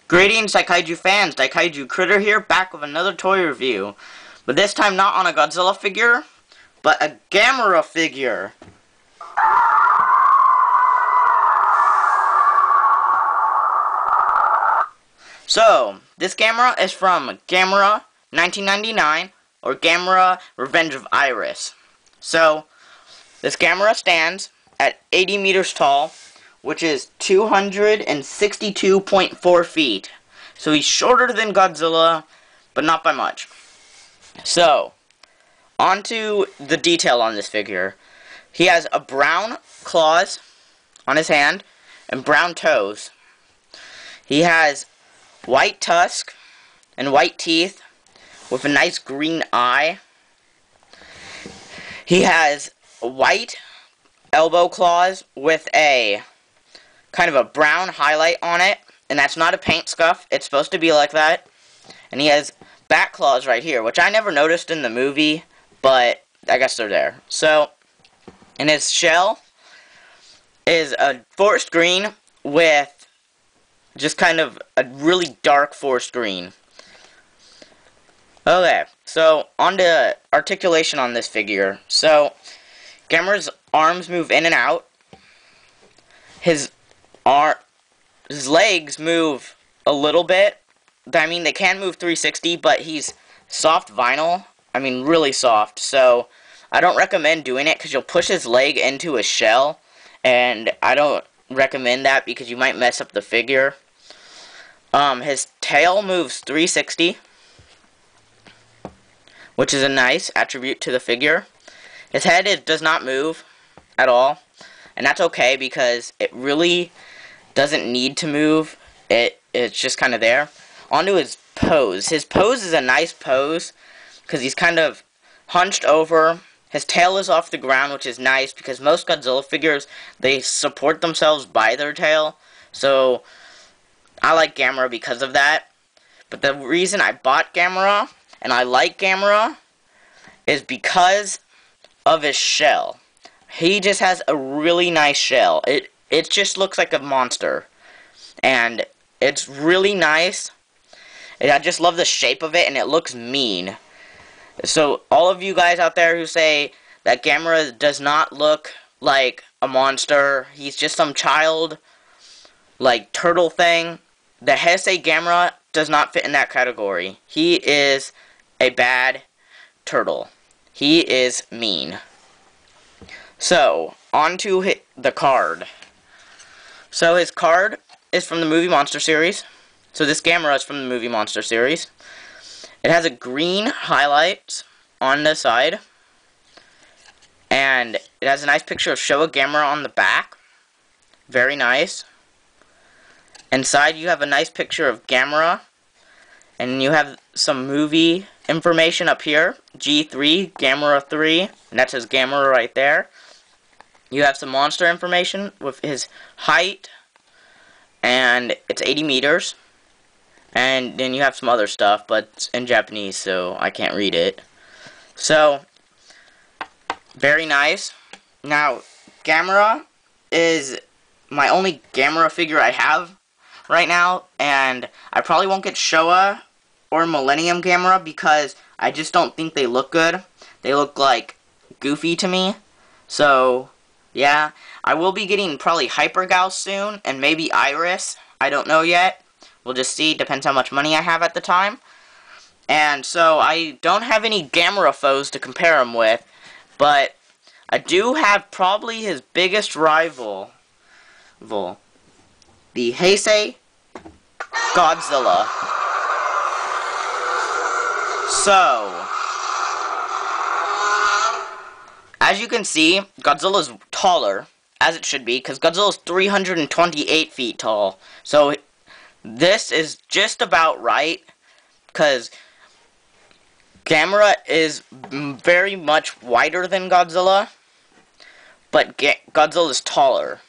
Greetings, Daikaiju fans. Daikaiju Critter here, back with another toy review. But this time not on a Godzilla figure, but a Gamera figure. So, this Gamera is from Gamera 1999, or Gamera Revenge of Iris. So, this Gamera stands at 80 meters tall, which is 262.4 feet. So he's shorter than Godzilla, but not by much. So, onto the detail on this figure. He has a brown claws on his hand and brown toes. He has white tusk and white teeth with a nice green eye. He has white elbow claws with a kind of a brown highlight on it, and that's not a paint scuff. It's supposed to be like that. And he has back claws right here, which I never noticed in the movie, but I guess they're there. So, and his shell is a forest green with just kind of a really dark forest green. Okay, so on to articulation on this figure. So, Gamera's arms move in and out. His legs move a little bit. I mean, they can move 360, but he's soft vinyl. I mean, really soft. So, I don't recommend doing it because you'll push his leg into his shell. And I don't recommend that because you might mess up the figure. His tail moves 360, which is a nice attribute to the figure. His head does not move at all. And that's okay because it really doesn't need to move. It's just kind of there. Onto his pose. His pose is a nice pose because he's kind of hunched over. His tail is off the ground, which is nice because most Godzilla figures, they support themselves by their tail. So, I like Gamera because of that. But the reason I bought Gamera, and I like Gamera, is because of his shell. He just has a really nice shell. It just looks like a monster. And it's really nice. And I just love the shape of it, and it looks mean. So, all of you guys out there who say that Gamera does not look like a monster, he's just some child, like, turtle thing, the Heisei Gamera does not fit in that category. He is a bad turtle. He is mean. So, on to the card. So, his card is from the movie Monster series. So, this Gamera is from the movie Monster series. It has a green highlight on the side. And it has a nice picture of Showa Gamera on the back. Very nice. Inside, you have a nice picture of Gamera. And you have some movie information up here. G3, Gamera 3. And that says Gamera right there. You have some monster information with his height, and it's 80 meters. And then you have some other stuff, but it's in Japanese, so I can't read it. So, very nice. Now, Gamera is my only Gamera figure I have right now, and I probably won't get Showa or Millennium Gamera because I just don't think they look good. They look like goofy to me. So, yeah, I will be getting probably Hyper Gal soon, and maybe Iris. I don't know yet. We'll just see. Depends how much money I have at the time. And so, I don't have any Gamera foes to compare him with, but I do have probably his biggest rival, the Heisei Godzilla. So, as you can see, Godzilla's taller, as it should be, because Godzilla's 328 feet tall. So, this is just about right, because Gamera is very much wider than Godzilla, but Godzilla is taller.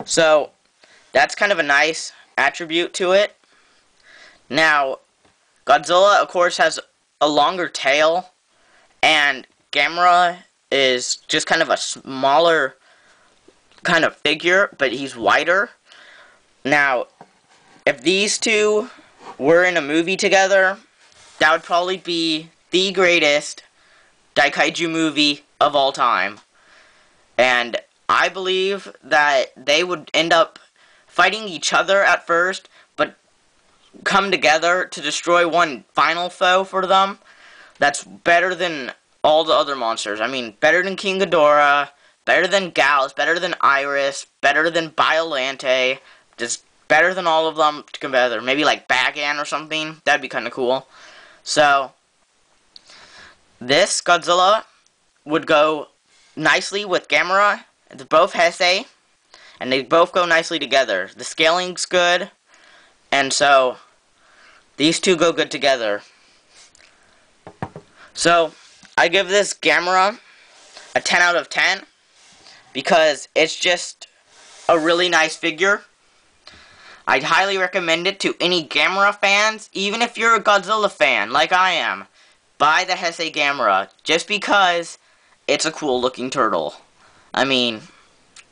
So, that's kind of a nice attribute to it. Now, Godzilla, of course, has a longer tail, and Gamera is just kind of a smaller kind of figure, but he's wider. Now, if these two were in a movie together, that would probably be the greatest Daikaiju movie of all time. And I believe that they would end up fighting each other at first, but come together to destroy one final foe for them that's better than all the other monsters. I mean, better than King Ghidorah, better than Gallus, better than Iris, better than Biolante, just better than all of them together. Maybe like Bagan or something. That'd be kind of cool. So, this Godzilla would go nicely with Gamera. They're both Heisei, and they both go nicely together. The scaling's good, and so these two go good together. So, I give this Gamera a 10 out of 10 because it's just a really nice figure. I'd highly recommend it to any Gamera fans, even if you're a Godzilla fan like I am. Buy the Heisei Gamera just because it's a cool looking turtle. I mean,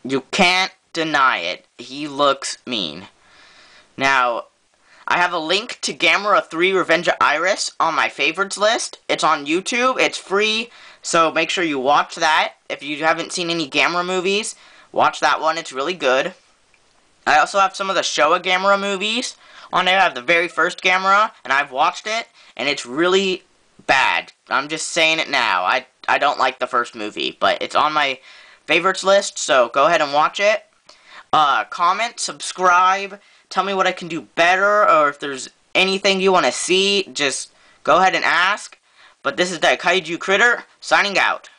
you can't deny it. He looks mean. Now, I have a link to Gamera 3 Revenge of Iris on my favorites list. It's on YouTube. It's free, so make sure you watch that. If you haven't seen any Gamera movies, watch that one. It's really good. I also have some of the Showa Gamera movies on there. I have the very first Gamera, and I've watched it, and it's really bad. I'm just saying it now. I don't like the first movie, but it's on my favorites list, so go ahead and watch it. Comment, subscribe, tell me what I can do better, or if there's anything you want to see, just go ahead and ask. But this is Daikaiju Critter, signing out.